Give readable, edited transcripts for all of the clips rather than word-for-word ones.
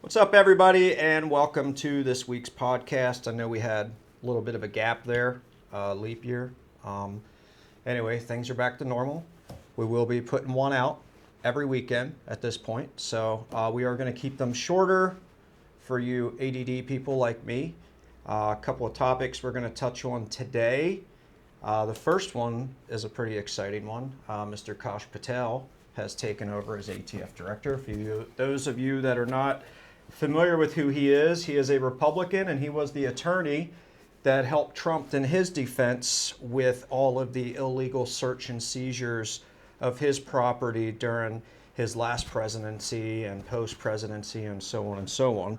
What's up, everybody, and welcome to this week's podcast. I know we had a little bit of a gap there, leap year. Anyway, things are back to normal. We will be putting one out every weekend at this point, so we are going to keep them shorter for you ADD people like me. A couple of topics we're going to touch on today. The first one is a pretty exciting one. Mr. Kash Patel has taken over as ATF director. Those of you that are not familiar with who he is a Republican, and he was the attorney that helped Trump in his defense with all of the illegal search and seizures of his property during his last presidency and post-presidency and so on and so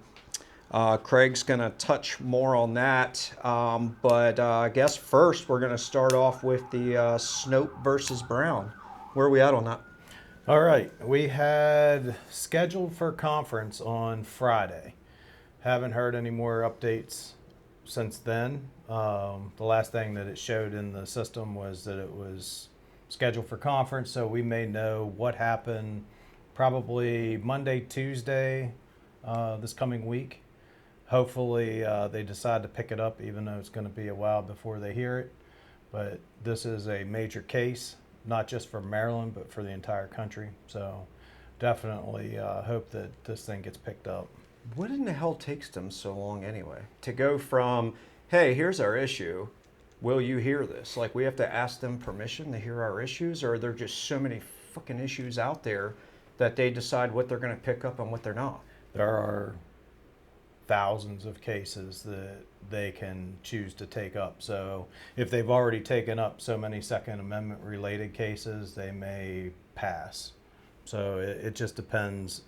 on. Craig's going to touch more on that, but I guess first we're going to start off with the Snope versus Brown. Where are we at on that? All right, we had scheduled for conference on Friday. Haven't heard any more updates since then. The last thing that it showed in the system was that it was scheduled for conference, so we may know what happened probably Monday, Tuesday, this coming week. Hopefully they decide to pick it up, even though it's going to be a while before they hear it. But this is a major case, not just for Maryland, but for the entire country. So definitely hope that this thing gets picked up. What in the hell takes them so long anyway? To go from, hey, here's our issue, will you hear this? Like, we have to ask them permission to hear our issues, or are there just so many fucking issues out there that they decide what they're going to pick up and what they're not? There are thousands of cases that they can choose to take up. So if they've already taken up so many Second Amendment related cases, they may pass. So it just depends.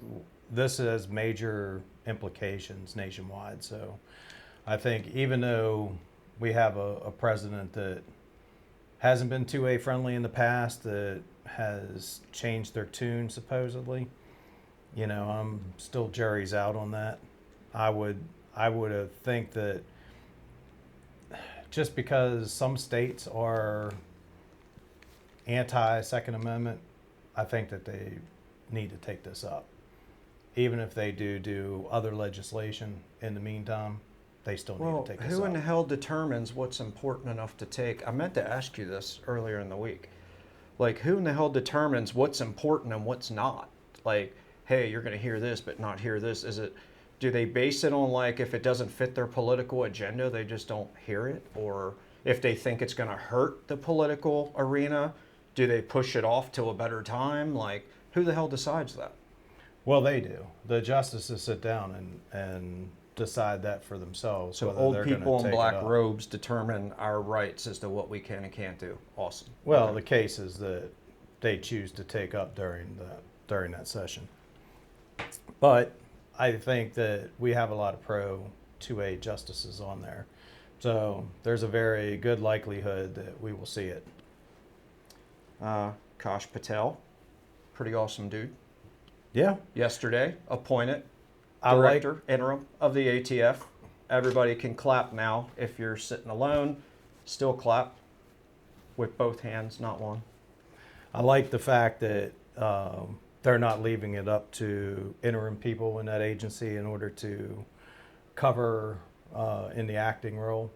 This has major implications nationwide. So I think even though we have a president that hasn't been 2A friendly in the past, that has changed their tune supposedly, I'm still jury's out on that. I would think that just because some states are anti-Second Amendment, I think that they need to take this up. Even if they do other legislation in the meantime, they still need to take this up. Who in the hell determines what's important enough to take? I meant to ask you this earlier in the week. Like, who in the hell determines what's important and what's not? Like, hey, you're going to hear this but not hear this. Do they base it on, like, if it doesn't fit their political agenda, they just don't hear it? Or if they think it's going to hurt the political arena, do they push it off till a better time? Like, who the hell decides that? Well, they do. The justices sit down and decide that for themselves. So old people in black robes determine our rights as to what we can and can't do. Awesome. Well, okay. The cases that they choose to take up during that session. But I think that we have a lot of pro 2A justices on there. So there's a very good likelihood that we will see it. Kash Patel, pretty awesome dude. Yeah. Yesterday, appointed director, interim of the ATF. Everybody can clap now. If you're sitting alone, still clap with both hands, not one. I like the fact that they're not leaving it up to interim people in that agency in order to cover in the acting role.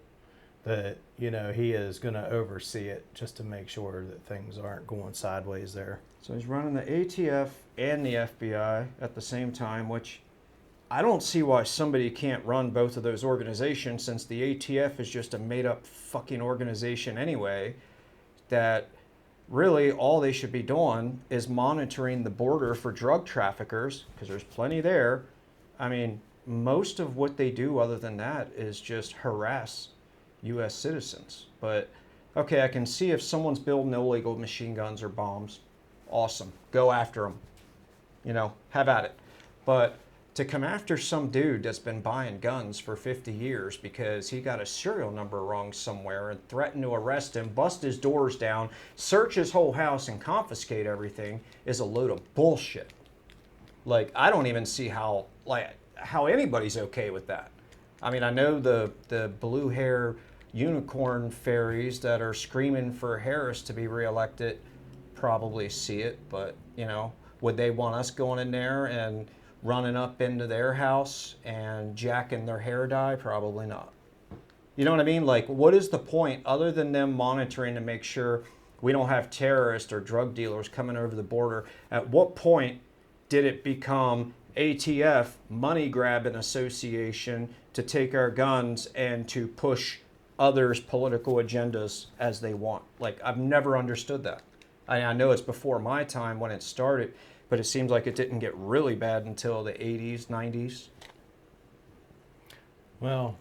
That, he is going to oversee it just to make sure that things aren't going sideways there. So he's running the ATF and the FBI at the same time, which I don't see why somebody can't run both of those organizations, since the ATF is just a made-up fucking organization anyway, that really all they should be doing is monitoring the border for drug traffickers, because there's plenty there. I mean, most of what they do other than that is just harass U.S. citizens. But, okay, I can see if someone's building illegal machine guns or bombs. Awesome. Go after them. Have at it. But to come after some dude that's been buying guns for 50 years because he got a serial number wrong somewhere and threatened to arrest him, bust his doors down, search his whole house, and confiscate everything is a load of bullshit. Like, I don't even see how anybody's okay with that. I mean, I know the blue hair unicorn fairies that are screaming for Harris to be reelected probably see it, but, would they want us going in there and running up into their house and jacking their hair dye? Probably not. You know what I mean? Like, what is the point other than them monitoring to make sure we don't have terrorists or drug dealers coming over the border? At what point did it become ATF, money grabbing association, to take our guns and to push others' political agendas as they want? Like, I've never understood that. I know it's before my time when it started, but it seems like it didn't get really bad until the 80s, 90s. Well,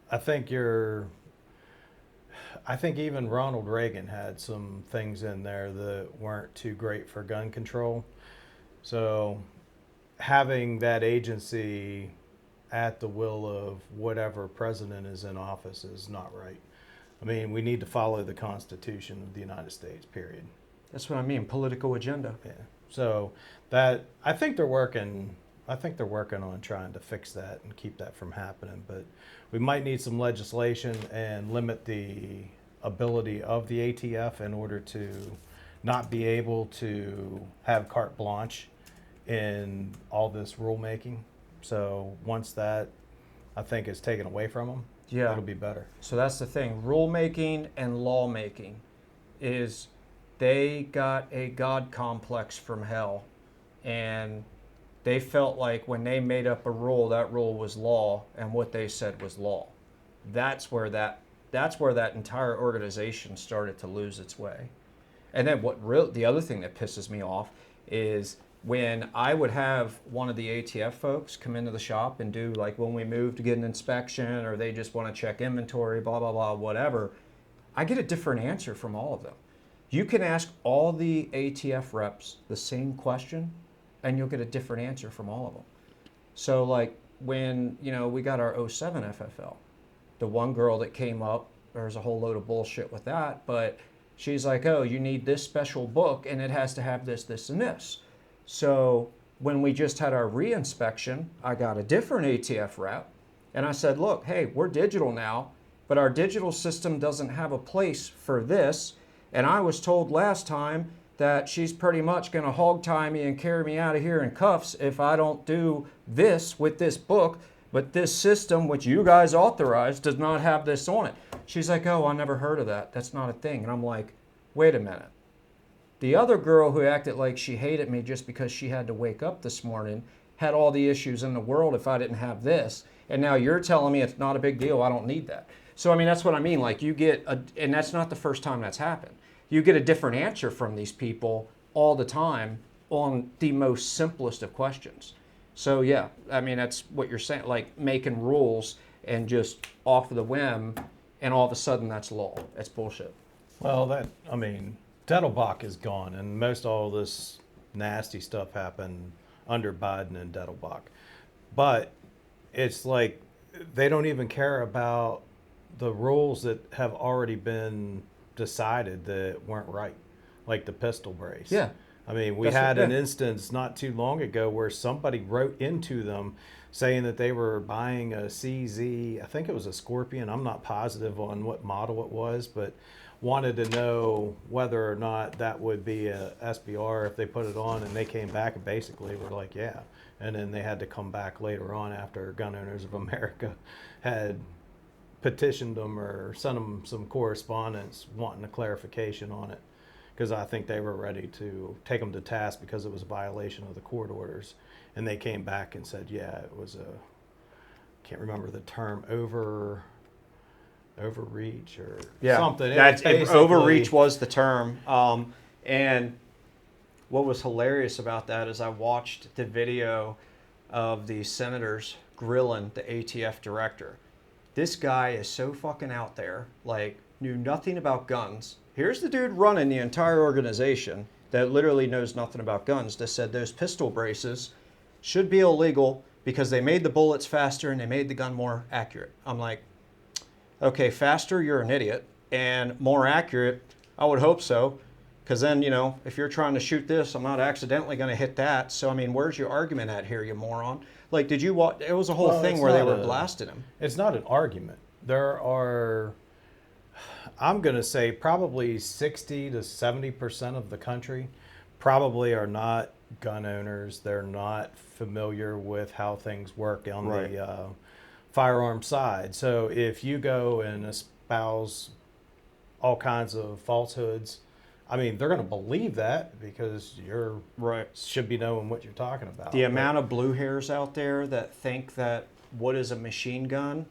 I think even Ronald Reagan had some things in there that weren't too great for gun control. So having that agency at the will of whatever president is in office is not right. I mean, we need to follow the Constitution of the United States, period. That's what I mean, political agenda. Yeah. So that I think they're working on trying to fix that and keep that from happening, but we might need some legislation and limit the ability of the ATF in order to not be able to have carte blanche in all this rulemaking. So once that, I think, is taken away from them, Yeah. it'll be better. So that's the thing. Rulemaking and lawmaking is, they got a God complex from hell. And they felt like when they made up a rule, that rule was law, and what they said was law. That's where that entire organization started to lose its way. And then the other thing that pisses me off is when I would have one of the ATF folks come into the shop and do, like, when we move to get an inspection, or they just want to check inventory, blah, blah, blah, whatever, I get a different answer from all of them. You can ask all the ATF reps the same question, and you'll get a different answer from all of them. So, like, when, we got our '07 FFL, the one girl that came up, there's a whole load of bullshit with that, but she's like, oh, you need this special book, and it has to have this, this, and this. So when we just had our re-inspection, I got a different ATF rep, and I said, look, hey, we're digital now, but our digital system doesn't have a place for this, and I was told last time that she's pretty much going to hog tie me and carry me out of here in cuffs if I don't do this with this book, but this system, which you guys authorized, does not have this on it. She's like, oh, I never heard of that. That's not a thing. And I'm like, wait a minute. The other girl who acted like she hated me just because she had to wake up this morning had all the issues in the world if I didn't have this. And now you're telling me it's not a big deal, I don't need that. So, I mean, that's what I mean. Like, you get, and that's not the first time that's happened. You get a different answer from these people all the time on the most simplest of questions. So, yeah, I mean, that's what you're saying, like making rules and just off of the whim, and all of a sudden that's law. That's bullshit. Well, Dettelbach is gone, and most all this nasty stuff happened under Biden and Dettelbach. But it's like they don't even care about the rules that have already been decided that weren't right, like the pistol brace. Yeah. I mean, we had an instance not too long ago where somebody wrote into them saying that they were buying a CZ, I think it was a Scorpion, I'm not positive on what model it was, but wanted to know whether or not that would be a SBR if they put it on, and they came back and basically were like, yeah. And then they had to come back later on after Gun Owners of America had petitioned them or sent them some correspondence wanting a clarification on it, because I think they were ready to take them to task because it was a violation of the court orders. And they came back and said, yeah, it was can't remember the term, overreach or something. Overreach was the term. And what was hilarious about that is I watched the video of the senators grilling the ATF director. This guy is so fucking out there, like, knew nothing about guns. Here's the dude running the entire organization that literally knows nothing about guns that said those pistol braces should be illegal because they made the bullets faster and they made the gun more accurate. I'm like, okay, faster, you're an idiot, and more accurate, I would hope so, because then, if you're trying to shoot this, I'm not accidentally going to hit that. So, I mean, where's your argument at here, you moron? Like, did you watch? It was a whole thing where they were blasting him. It's not an argument. There are, I'm going to say, probably 60 to 70% of the country probably are not gun owners. They're not familiar with how things work on Right. the firearm side. So if you go and espouse all kinds of falsehoods, I mean, they're going to believe that because you're Right. should be knowing what you're talking about. The amount of blue hairs out there that think that what is a machine gun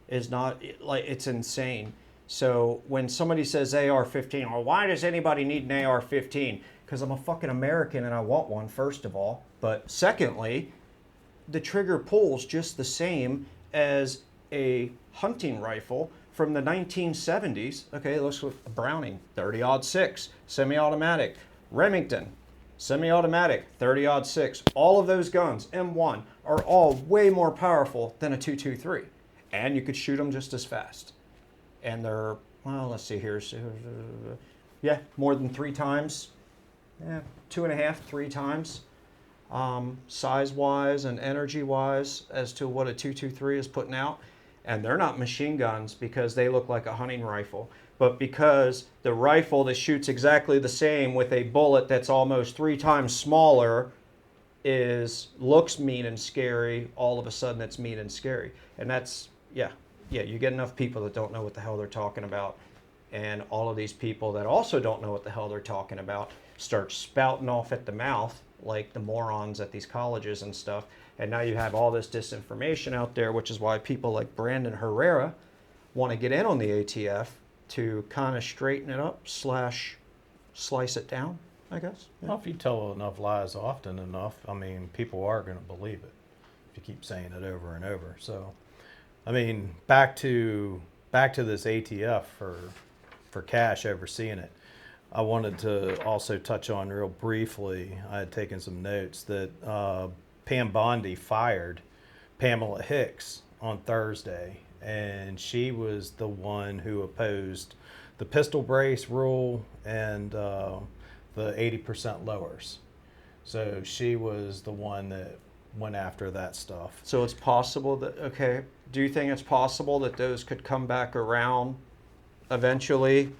is not, like, it's insane. So when somebody says AR-15, well, why does anybody need an AR-15? Because I'm a fucking American and I want one, first of all. But secondly, the trigger pulls just the same as a hunting rifle from the 1970s. Okay, it looks like a Browning, 30-06, semi-automatic. Remington, semi-automatic, 30-06. All of those guns, M1, are all way more powerful than a 223. And you could shoot them just as fast. And they're, well, let's see here. Yeah, more than 3 times. Yeah, 2.5, 3 times. Size-wise and energy-wise as to what a 223 is putting out. And they're not machine guns because they look like a hunting rifle, but because the rifle that shoots exactly the same with a bullet that's almost 3 times smaller looks mean and scary, all of a sudden it's mean and scary. And that's, yeah, you get enough people that don't know what the hell they're talking about. And all of these people that also don't know what the hell they're talking about start spouting off at the mouth like the morons at these colleges and stuff. And now you have all this disinformation out there, which is why people like Brandon Herrera want to get in on the ATF to kind of straighten it up / slice it down, I guess. Yeah. Well, if you tell enough lies often enough, I mean, people are going to believe it if you keep saying it over and over. So, I mean, back to this ATF for Cash overseeing it. I wanted to also touch on real briefly. I had taken some notes that Pam Bondi fired Pamela Hicks on Thursday, and she was the one who opposed the pistol brace rule and the 80% lowers. So she was the one that went after that stuff. So it's possible that, okay, do you think it's possible that those could come back around eventually,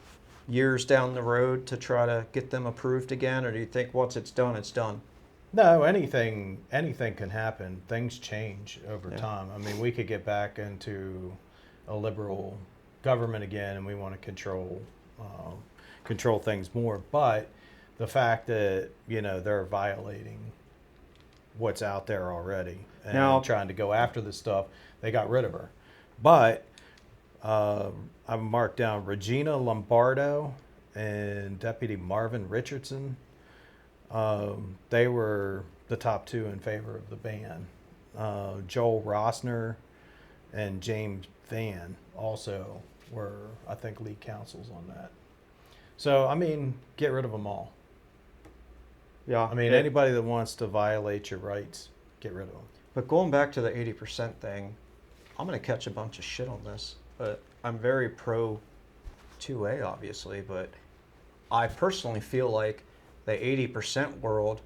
years down the road, to try to get them approved again? Or do you think once it's done, it's done? No, anything can happen. Things change over Yeah. time. I mean, we could get back into a liberal government again, and we want to control things more. But the fact that they're violating what's out there already and Now- trying to go after this stuff, they got rid of her. But I marked down Regina Lombardo and Deputy Marvin Richardson. They were the top 2 in favor of the ban. Joel Rossner and James Van also were, I think, lead counsels on that. So, I mean, get rid of them all. Yeah. I mean, anybody that wants to violate your rights, get rid of them. But going back to the 80% thing, I'm going to catch a bunch of shit on this, but I'm very pro 2A, obviously, but I personally feel like the 80% world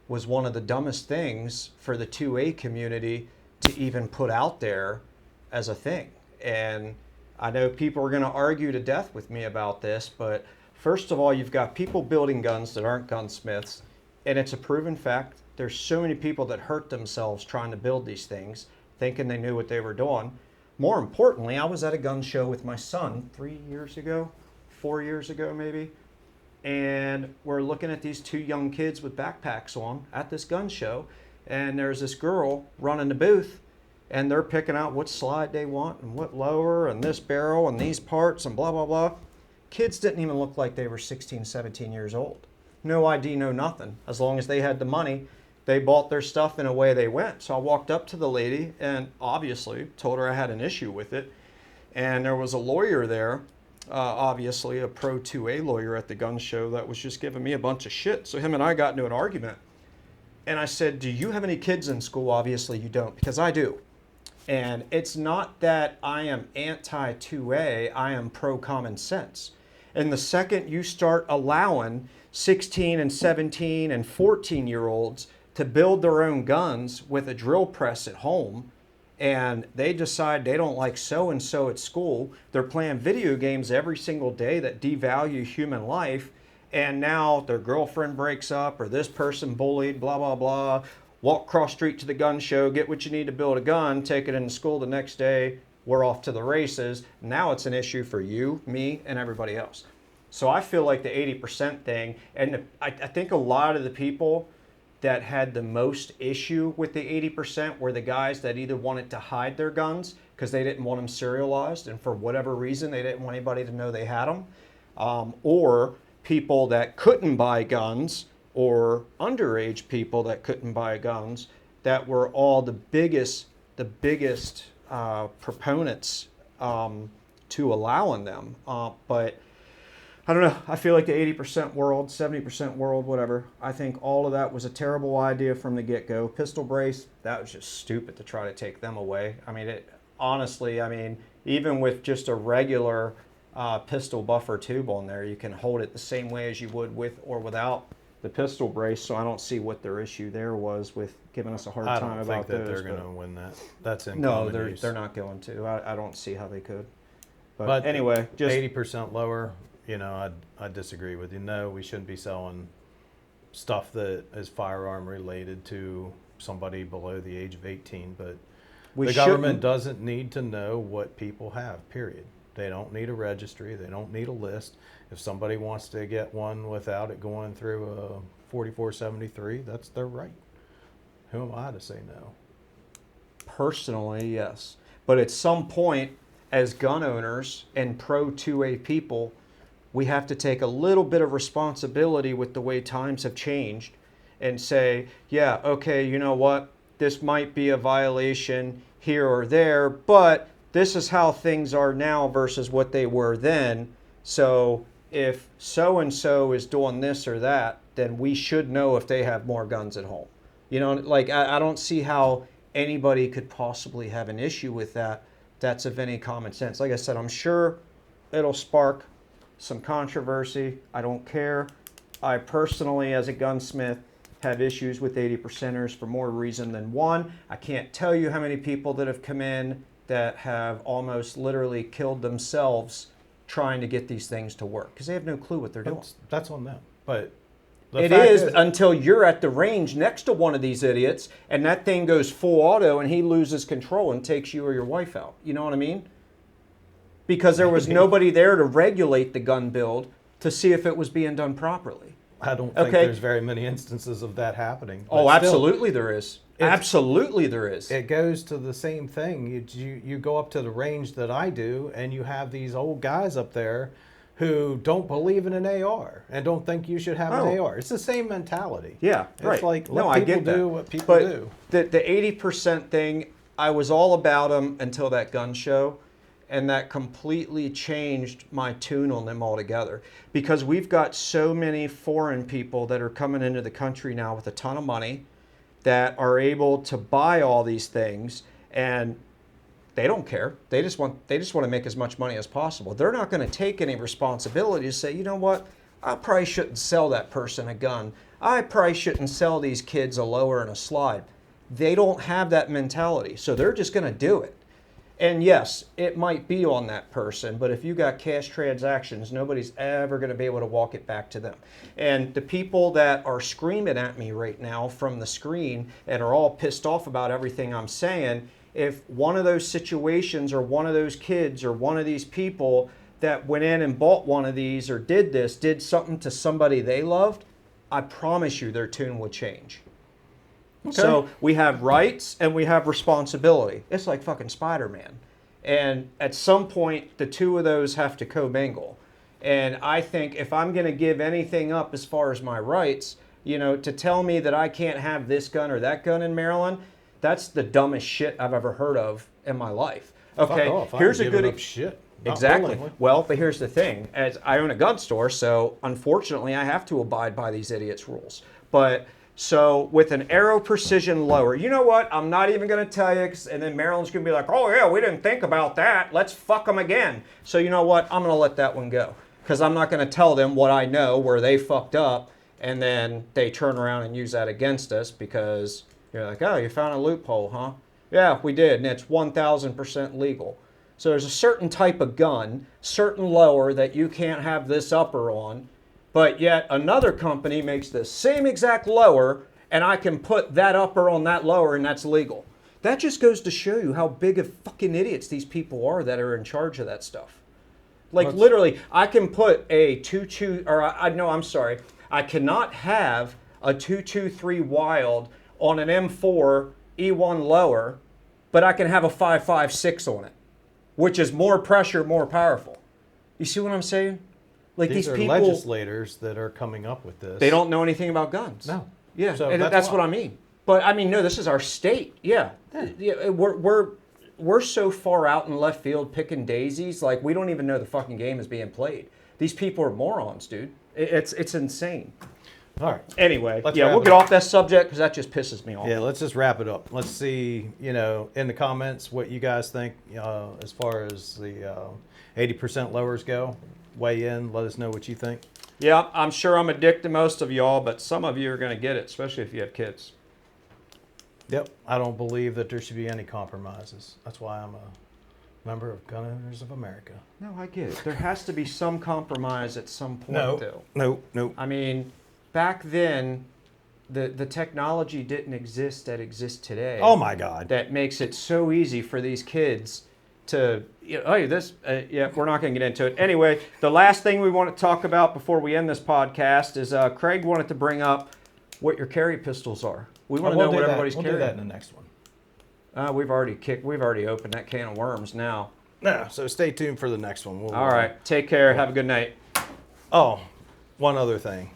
was one of the dumbest things for the 2A community to even put out there as a thing. And I know people are going to argue to death with me about this, but first of all, you've got people building guns that aren't gunsmiths, and it's a proven fact. There's so many people that hurt themselves trying to build these things, thinking they knew what they were doing. More importantly, I was at a gun show with my son 4 years ago maybe, and we're looking at these 2 young kids with backpacks on at this gun show, and there's this girl running the booth, and they're picking out what slide they want and what lower and this barrel and these parts and blah, blah, blah. Kids didn't even look like they were 16, 17 years old. No ID, no nothing. As long as they had the money, they bought their stuff and away they went. So I walked up to the lady and obviously told her I had an issue with it. And there was a lawyer there, obviously a pro 2A lawyer at the gun show, that was just giving me a bunch of shit. So him and I got into an argument. And I said, do you have any kids in school? Obviously you don't, because I do. And it's not that I am anti 2A, I am pro common sense. And the second you start allowing 16 and 17 and 14-year-olds to build their own guns with a drill press at home, and they decide they don't like so-and-so at school, they're playing video games every single day that devalue human life, and now their girlfriend breaks up or this person bullied, blah, blah, blah. Walk cross street to the gun show, get what you need to build a gun, take it into school the next day, we're off to the races. Now it's an issue for you, me, and everybody else. So I feel like the 80% thing, and I think a lot of the people that had the most issue with the 80% were the guys that either wanted to hide their guns because they didn't want them serialized, and for whatever reason they didn't want anybody to know they had them, or people that couldn't buy guns, or underage people that couldn't buy guns, that were all the biggest proponents to allowing them. But I don't know. I feel like the 80% world, 70% world, whatever. I think all of that was a terrible idea from the get-go. Pistol brace, that was just stupid to try to take them away. I mean, honestly, even with just a regular pistol buffer tube on there, you can hold it the same way as you would with or without the pistol brace. So I don't see what their issue there was with giving us a hard time about those. I don't think that they're going to win that. That's in No, common use. they're not going to. I don't see how they could. But anyway, just 80% lower. I disagree with you. No, we shouldn't be selling stuff that is firearm related to somebody below the age of 18. But the government doesn't need to know what people have, period. They don't need a registry. They don't need a list. If somebody wants to get one without it going through a 4473, that's their right. Who am I to say no? Personally, yes. But at some point, as gun owners and pro 2A people, we have to take a little bit of responsibility with the way times have changed and say, yeah, okay, you know what? This might be a violation here or there, but this is how things are now versus what they were then. So if so-and-so is doing this or that, then we should know if they have more guns at home. I don't see how anybody could possibly have an issue with that. That's of any common sense. Like I said, I'm sure it'll spark some controversy. I don't care. I personally, as a gunsmith, have issues with 80%ers for more reason than one. I can't tell you how many people that have come in that have almost literally killed themselves trying to get these things to work because they have no clue what they're doing. That's on them. But it is until you're at the range next to one of these idiots and that thing goes full auto and he loses control and takes you or your wife out. You know what I mean? Because there was nobody there to regulate the gun build to see if it was being done properly. I don't think there's very many instances of that happening. Oh, absolutely there is. Absolutely there is. It goes to the same thing. You go up to the range that I do, and you have these old guys up there who don't believe in an AR and don't think you should have an AR. It's the same mentality. Yeah, it's like let people do what people do. The 80% thing, I was all about them until that gun show. And that completely changed my tune on them altogether. Because we've got so many foreign people that are coming into the country now with a ton of money that are able to buy all these things, and they don't care. They just want to make as much money as possible. They're not going to take any responsibility to say, you know what, I probably shouldn't sell that person a gun. I probably shouldn't sell these kids a lower and a slide. They don't have that mentality, so they're just going to do it. And yes, it might be on that person, but if you got cash transactions, nobody's ever going to be able to walk it back to them. And the people that are screaming at me right now from the screen and are all pissed off about everything I'm saying, if one of those situations or one of those kids or one of these people that went in and bought one of these or did something to somebody they loved, I promise you their tune would change. Okay. So we have rights and we have responsibility. It's like fucking Spider-Man. And at some point, the two of those have to commingle. And I think if I'm going to give anything up as far as my rights, to tell me that I can't have this gun or that gun in Maryland, that's the dumbest shit I've ever heard of in my life. Okay, here's a good shit. Exactly. Well, but here's the thing. As I own a gun store, so unfortunately I have to abide by these idiots' rules. But so with an Aero Precision lower, you know what? I'm not even going to tell you, and then Maryland's going to be like, oh yeah, we didn't think about that. Let's fuck them again. So you know what? I'm going to let that one go because I'm not going to tell them what I know where they fucked up and then they turn around and use that against us because you're like, oh, you found a loophole, huh? Yeah, we did, and it's 1,000% legal. So there's a certain type of gun, certain lower that you can't have this upper on. But yet another company makes the same exact lower, and I can put that upper on that lower, and that's legal. That just goes to show you how big of fucking idiots these people are that are in charge of that stuff. Like literally, I can put a 2.2, or I'm sorry, I cannot have a 2.23 Wild on an M4 E1 lower, but I can have a 5.56 on it, which is more pressure, more powerful. You see what I'm saying? Like These are people, legislators that are coming up with this. they don't know anything about guns. No. Yeah, So and that's what I mean. But I mean, no, this is our state. Yeah, yeah. We're so far out in left field picking daisies, like we don't even know the fucking game is being played. These people are morons, dude. It's insane. All right. Anyway, Let's yeah, wrap we'll it get up. off that subject because that just pisses me off. Yeah, let's just wrap it up. Let's see, in the comments what you guys think as far as the 80% lowers go. Weigh in. Let us know what you think. Yeah, I'm sure I'm a dick to most of y'all, but some of you are going to get it, especially if you have kids. Yep. I don't believe that there should be any compromises. That's why I'm a member of Gun Owners of America. No, I get it. There has to be some compromise at some point, though. No. I mean, back then, the technology didn't exist that exists today. Oh my God. That makes it so easy for these kids to, we're not going to get into it. Anyway, the last thing we want to talk about before we end this podcast is Craig wanted to bring up what your carry pistols are. We want to know what everybody's carrying. We'll do that in the next one. We've already opened that can of worms now. No, so stay tuned for the next one. All right. Take care. Have a good night. Oh, one other thing.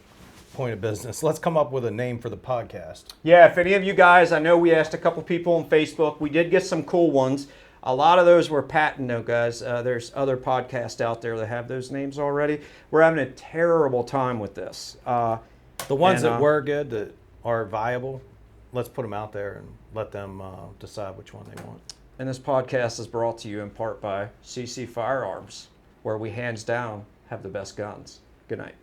Point of business. Let's come up with a name for the podcast. Yeah, if any of you guys, I know we asked a couple people on Facebook. We did get some cool ones. A lot of those were patent, though, guys. There's other podcasts out there that have those names already. We're having a terrible time with this. The ones that were good, that are viable, let's put them out there and let them decide which one they want. And this podcast is brought to you in part by CC Firearms, where we hands down have the best guns. Good night.